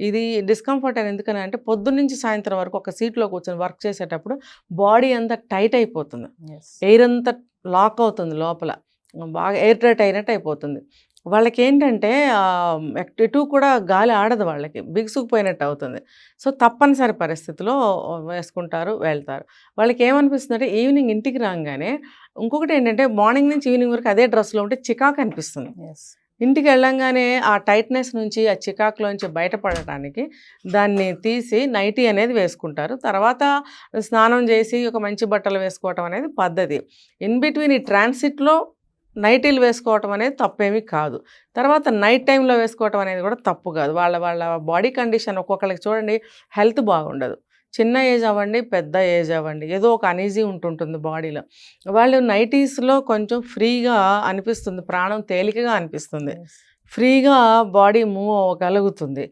ఇది డిస్కంఫర్ట్ అని ఎందుకని అంటే పొద్దున్నుంచి సాయంత్రం వరకు ఒక సీట్లో కూర్చొని వర్క్ చేసేటప్పుడు బాడీ అంతా టైట్ అయిపోతుంది, ఎయిర్ అంతా లాక్ అవుతుంది లోపల, బాగా ఎయిర్ టైట్ అయినట్టు అయిపోతుంది. వాళ్ళకి ఏంటంటే ఎటు కూడా గాలి ఆడదు, వాళ్ళకి బిగుసుకుపోయినట్టు అవుతుంది. సో తప్పనిసరి పరిస్థితిలో వేసుకుంటారు, వెళ్తారు. వాళ్ళకి ఏమనిపిస్తుంది అంటే ఈవినింగ్ ఇంటికి రాగానే ఇంకొకటి ఏంటంటే మార్నింగ్ నుంచి ఈవినింగ్ వరకు అదే డ్రెస్లో ఉంటే చికాకు అనిపిస్తుంది. ఇంటికి వెళ్ళంగానే ఆ టైట్నెస్ నుంచి ఆ చికాకులోంచి బయటపడటానికి దాన్ని తీసి నైటీ అనేది వేసుకుంటారు. తర్వాత స్నానం చేసి ఒక మంచి బట్టలు వేసుకోవటం అనేది పద్ధతి. ఇన్ బిట్వీన్ ఈ ట్రాన్సిట్లో నైటీలు వేసుకోవటం అనేది తప్పేమీ కాదు. తర్వాత నైట్ టైంలో వేసుకోవటం అనేది కూడా తప్పు కాదు. వాళ్ళ వాళ్ళ బాడీ కండిషన్ ఒక్కొక్కరికి చూడండి, హెల్త్ బాగుండదు, చిన్న ఏజ్ అవ్వండి, పెద్ద ఏజ్ అవ్వండి, ఏదో ఒక అనీజీ ఉంటుంటుంది బాడీలో. వాళ్ళు నైటీస్లో కొంచెం ఫ్రీగా అనిపిస్తుంది, ప్రాణం తేలికగా అనిపిస్తుంది, ఫ్రీగా బాడీ మూవ్ అవ్వగలుగుతుంది.